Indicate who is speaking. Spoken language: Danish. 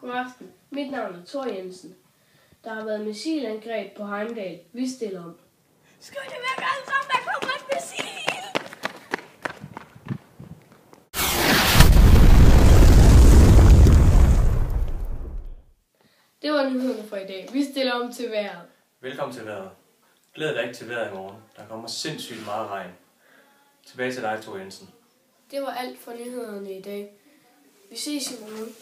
Speaker 1: God aften. Mit navn er Thor Jensen. Der har været missilangreb på Heimdal. Vi stiller om.
Speaker 2: Skynd jer væk alle sammen, der kommer et missil!
Speaker 1: Det var nyhederne for i dag. Vi stiller om til vejret.
Speaker 3: Velkommen til vejret. Glæd dig ikke til vejret i morgen. Der kommer sindssygt meget regn. Tilbage til dig, Thor Jensen.
Speaker 1: Det var alt for nyhederne i dag. Vi ses i morgen.